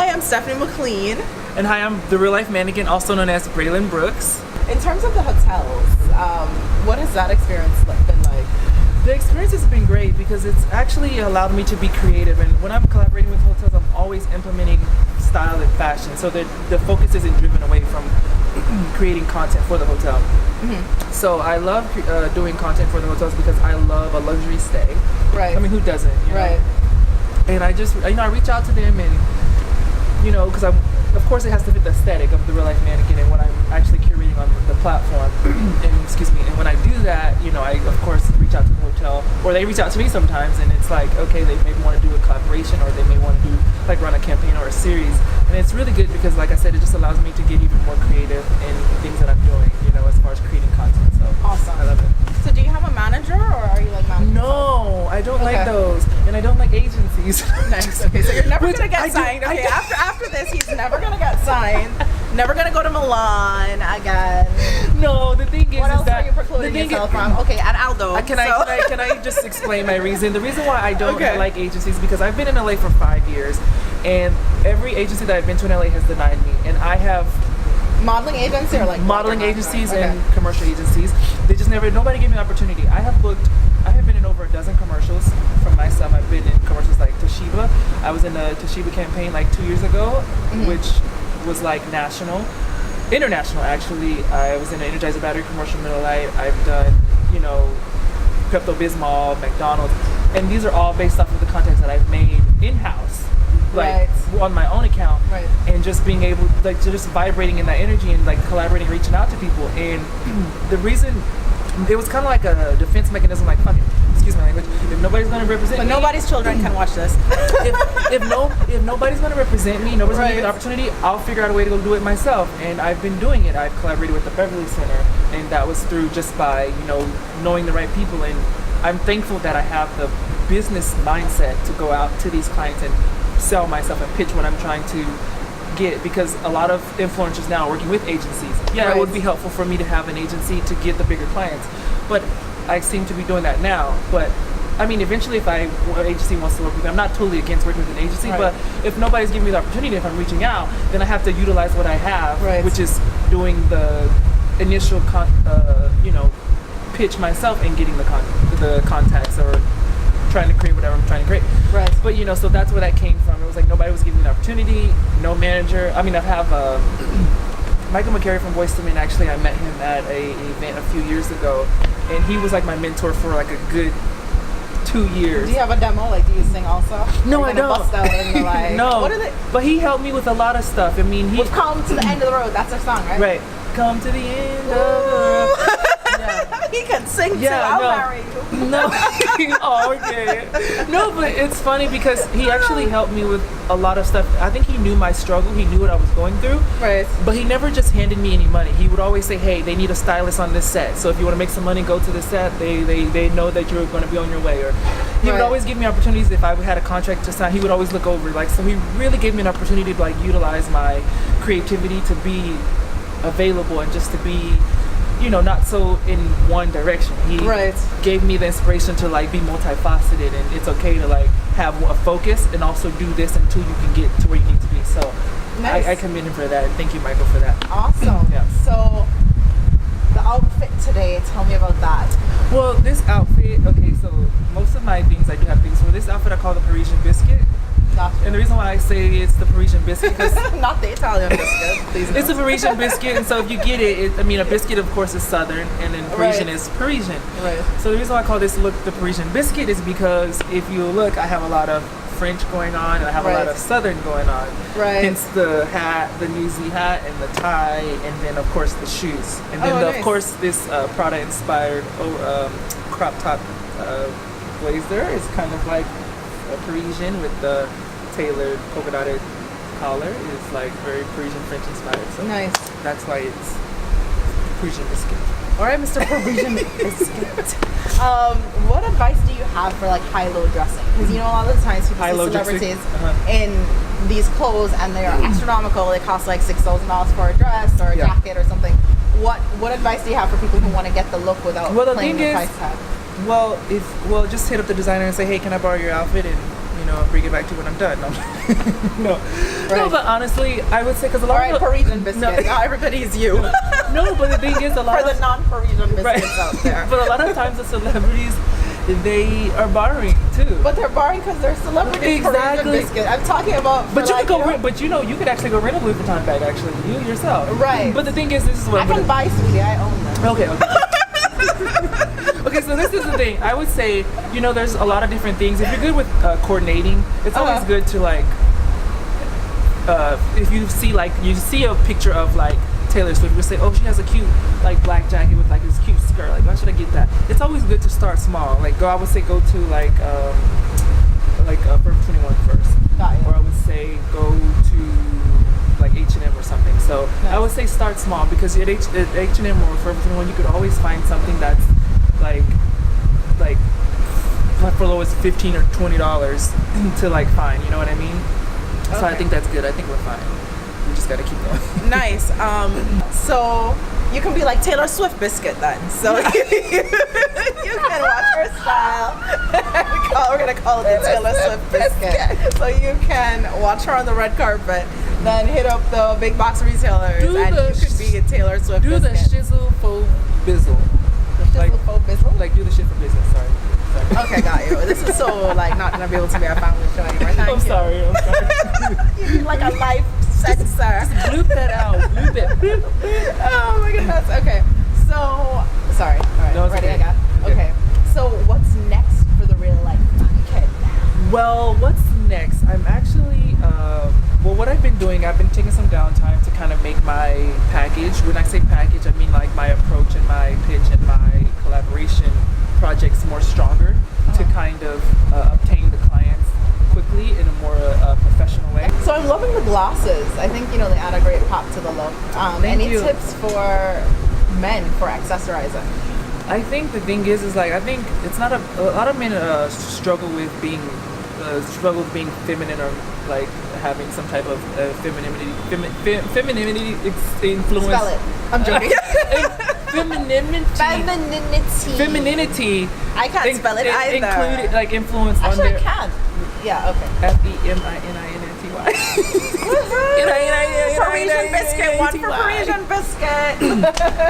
Hi, I'm Stephanie McLean. And hi, I'm the real life mannequin, also known as Braylon Brooks. In terms of the hotels, what has that experience been like? The experience has been great because it's actually allowed me to be creative, and when I'm collaborating with hotels, I'm always implementing style and fashion, so that the focus isn't driven away from creating content for the hotel. Mm-hmm. So I love doing content for the hotels because I love a luxury stay. Right. I mean, who doesn't? You know? Right. And I just, I reach out to them, and because of course it has to fit the aesthetic of the real life mannequin and what I'm actually curating on the platform. And when I do that, I of course reach out to the hotel, or they reach out to me sometimes, and it's like, okay, they maybe want to do a collaboration, or they may want to do run a campaign or a series. And it's really good because, like I said, it just allows me to get even more creative in things that I'm doing, as far as creating content. So awesome. I love it. So do you have a manager, or are you managing? No, I don't like those, and I don't like agencies. Nice. Okay, so you're never gonna get signed. Okay, after this, he's never gonna get signed. Never gonna go to Milan again. No, the thing is, what else that are you precluding yourself from? Okay, at Aldo. Can I just explain my reason? The reason why I don't like agencies is because I've been in LA for 5 years, and every agency that I've been to in LA has denied me, and I have modeling agency or modeling agencies and commercial agencies. They just nobody gave me an opportunity. I have been in over a dozen commercials for myself. I've been in commercials like Toshiba. I was in a Toshiba campaign 2 years ago, which was international actually. I was in an Energizer battery commercial, Middle Light. I've done, Pepto-Bismol, McDonald's, and these are all based off of the contacts that I've made in-house. On my own account, and just being able to just vibrating in that energy and collaborating, reaching out to people. And the reason it was kind of like a defense mechanism, fuck it, excuse my language, if nobody's going to represent me, nobody's children can watch this. if nobody's going to represent me, nobody's going to give me an opportunity, I'll figure out a way to go do it myself. And I've been doing it. I've collaborated with the Beverly Center, and that was through just by knowing the right people. And I'm thankful that I have the business mindset to go out to these clients and sell myself and pitch what I'm trying to get, because a lot of influencers now are working with agencies. It would be helpful for me to have an agency to get the bigger clients, but I seem to be doing that now. But I mean, eventually if an agency wants to work with me, I'm not totally against working with an agency, but if nobody's giving me the opportunity, if I'm reaching out, then I have to utilize what I have, which is doing the initial pitch myself and getting the contacts, or trying to create whatever I'm trying to create. But so that's where that came from. It was nobody was giving me the opportunity, no manager. I mean, I have Michael McCary from Voice to Men. Actually, I met him at a event a few years ago, and he was my mentor for a good 2 years. Do you have a demo? Do you sing also? No, I don't. Bust out and no. What is it? But he helped me with a lot of stuff. I mean, We've come to the end of the road. That's our song, right? Right. Come to the end of the road. He can sing too. I'll marry you. No. Oh, okay. No, but it's funny because he actually helped me with a lot of stuff. I think he knew my struggle. He knew what I was going through. But he never just handed me any money. He would always say, hey, they need a stylist on this set. So if you want to make some money, go to this set. They know that you're going to be on your way. Or he would always give me opportunities. If I had a contract to sign, he would always look over. So he really gave me an opportunity to utilize my creativity to be available and just to be not so in one direction. He gave me the inspiration to be multifaceted, and it's okay to have a focus and also do this until you can get to where you need to be. So nice. I commend him for that, and thank you, Michael, for that. Awesome. So the outfit today, tell me about that. Well, this outfit, so most of my things, I do have things for. This outfit I call the Parisian biscuit. Gotcha. And the reason why I say it's the Parisian biscuit, because not the Italian biscuit, please. It's a Parisian biscuit, and so if you get it, a biscuit of course is Southern, and then Parisian is Parisian. So the reason why I call this look the Parisian biscuit is because if you look, I have a lot of French going on, and I have a lot of Southern going on. Hence the hat, the New Z hat, and the tie, and then of course the shoes, and then of course this Prada inspired crop top blazer is kind of like a Parisian with the tailored polka dotted collar. Is very Parisian French inspired. So nice. That's why it's Parisian biscuit. All right, Mr. Parisian biscuit. What advice do you have for high-low dressing? Because a lot of the times people see celebrities in these clothes and they are astronomical. They cost $6,000 for a dress or a jacket or something. What advice do you have for people who want to get the look without playing the price tag? Well, just hit up the designer and say, hey, can I borrow your outfit? And bring it back to you when I'm done. No, no, Right. no. But honestly, I would say because a lot All right, of Parisian biscuit. Now everybody's you. no, but the thing is, a lot For the non-Parisian biscuits out there. But a lot of times the celebrities, they are borrowing too. But they're borrowing because they're celebrities. Exactly. Parisian biscuit. I'm talking about. But you like, could go. But you could actually go rent a Louis Vuitton bag. Actually, you yourself. Right. But the thing is, this is what I can buy, sweetie. I own them. Okay. Okay, so this is the thing. I would say, there's a lot of different things. If you're good with coordinating, it's always good to if you see a picture of like Taylor Swift, you say, oh, she has a cute like black jacket with like this cute skirt. Like, why should I get that? It's always good to start small. Like, I would say go to like Forever 21 first. Got you. Or I would say go to like H&M or something. So Nice. I would say start small because at H&M or Forever 21 you could always find something that's like for low as $15 or $20 to like find. You know what I mean? So I Okay. think that's good. I think we're fine. We just gotta keep going. Nice. So you can be like Taylor Swift biscuit then. So you can watch her style. We're gonna call it the Taylor Swift biscuit. So you can watch her on the red carpet, then hit up the big box retailers, and you could be a Taylor Swift Do the biscuit. shizzle faux bizzle. Like, bizzle? Like do the shit for business. Sorry. Okay, got you. This is so like not gonna be able to be our family show anymore. Thank I'm you. sorry. You need like a life sensor. Bloop that out. Bloop it. Bloop. Oh my goodness. Okay. So sorry. All right. No, it's Ready? okay. I got. Okay. So what's next for the real life kid? Well, what's next? I'm actually, what I've been doing, I've been taking some downtime to kind of make my package. When I say package, I mean like my approach and my pitch and my collaboration projects more stronger to kind of obtain the clients quickly in a more professional way. So I'm loving the glasses. I think they add a great pop to the look. Any you. tips for men for accessorizing? I think the thing is like I think it's not a lot of men struggle with being feminine or like having some type of femininity influence. Spell it. I'm joking. Femininity. I can't spell it either. Included like influence on Actually, their I can. Yeah. Okay. Parisian biscuit. One for Parisian biscuit.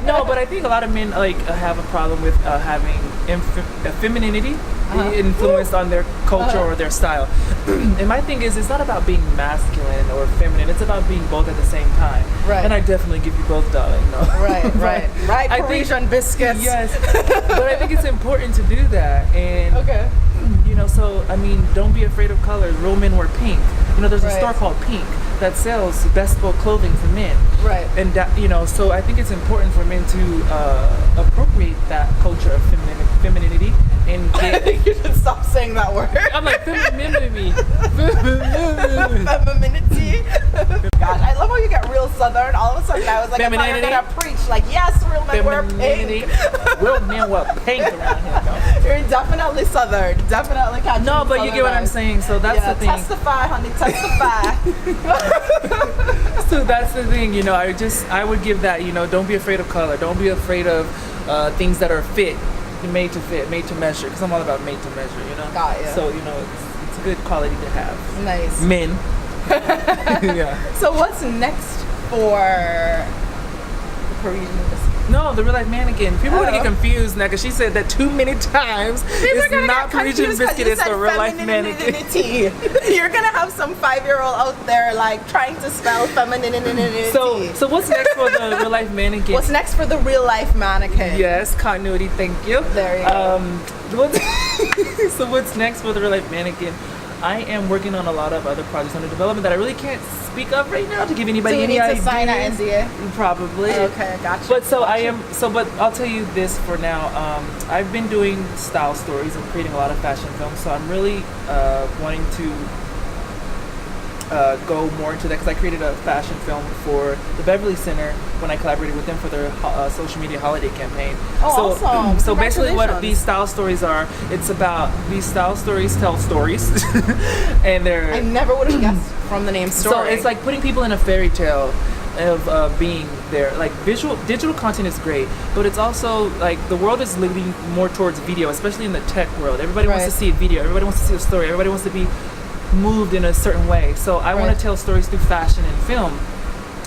No, but I think a lot of men like have a problem with having femininity influenced on their culture or their style. And my thing is, it's not about being masculine or feminine. It's about being both at the same time. Right. And I definitely give you both, darling. No. Right. Parisian biscuits. Yes. But I think it's important to do that. And Okay. so I mean, don't be afraid of colors. Real men wear pink. There's a Right. store called Pink that sells bespoke clothing for men. Right. And that, so I think it's important for men to appropriate that culture of femininity and You should stop saying that word. I'm like femininity. Femininity. Gosh, I love how you get real southern. All of a sudden, I was like, I thought you were gonna preach. Like, yes, real men wear pink. Real men wear pink around here. You're definitely southern. Definitely catching. No, but you get what I'm saying. So that's the thing. Testify, honey. Testify. So that's the thing. I would give that. Don't be afraid of color. Don't be afraid of things that are made to measure. Because I'm all about made to measure. Got ya. So it's a good quality to have. Nice. Men. Yeah. So what's next for the Parisian biscuit? No, the real life mannequin. People are gonna get confused now because she said that too many times. It's not Parisian biscuit, it's the real life mannequin. You're gonna have some 5-year-old out there like trying to spell femininity. So what's next for the real life mannequin? What's next for the real life mannequin? Yes, continuity. Thank you. There you go. So what's next for the real life mannequin? I am working on a lot of other projects under development that I really can't speak of right now to give anybody Do we any need to ideas. sign an NDA? Probably. Okay, gotcha. But but I'll tell you this for now. I've been doing style stories and creating a lot of fashion films, so I'm really wanting to go more into that because I created a fashion film for the Beverly Center when I collaborated with them for their social media holiday campaign. Oh, awesome. So basically what Congratulations. these style stories are, it's about these style stories tell stories. And I never would have guessed from the name story. so it's like putting people in a fairy tale of being there. Like digital content is great, but it's also like the world is leaning more towards video, especially in the tech world. Everybody wants to see a video. Everybody wants to see a story. Everybody wants to be moved in a certain way. So I want to tell stories through fashion and film.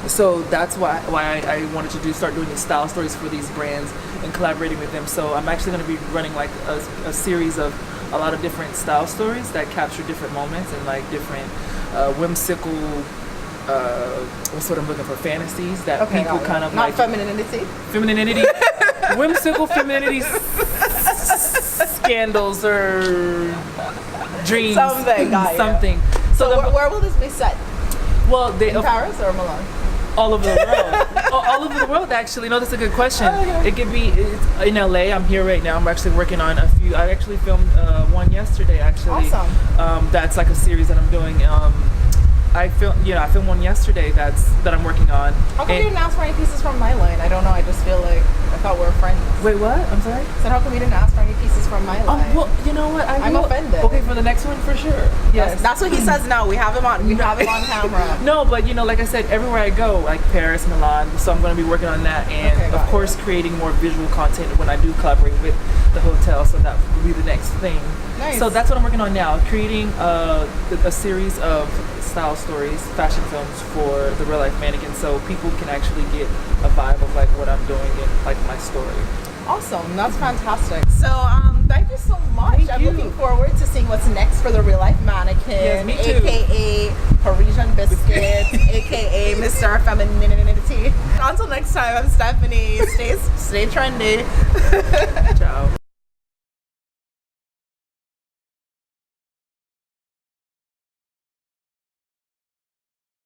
So that's why I wanted to start doing these style stories for these brands and collaborating with them. So I'm actually going to be running like a series of a lot of different style stories that capture different moments and like different whimsical, what's what I'm looking for, fantasies that people kind of not like. Femininity, whimsical femininity scandals or dreams. Something. So where will this be set? Well, in Paris or Milan? All over the world. All over the world, actually. No, that's a good question. It could be in LA. I'm here right now. I'm actually working on a few. I actually filmed one yesterday, actually. Awesome. That's like a series that I'm doing. I filmed one yesterday that I'm working on. How come you didn't ask for any pieces from my line? I don't know. I just feel like I thought we were friends. Wait, what? I'm sorry? So how come you didn't ask for any pieces from my line? Well, you know what? I'm offended. Okay, for the next one, for sure. Yes. That's what he says now. We have him on. We have him on camera. No, but like I said, everywhere I go, like Paris, Milan. So I'm going to be working on that, and of course, creating more visual content when I do collaborate with the hotel. So that will be the next thing. Nice. So that's what I'm working on now, creating a series of style stories, fashion films for the real life mannequins, so people can actually get a vibe of like what I'm doing and like my story. Awesome, that's fantastic. So thank you so much. I'm looking forward to seeing what's next for the real life mannequin, aka Parisian biscuit, aka Mr. Femininity. Until next time, I'm Stephanie. Stay trendy. Ciao.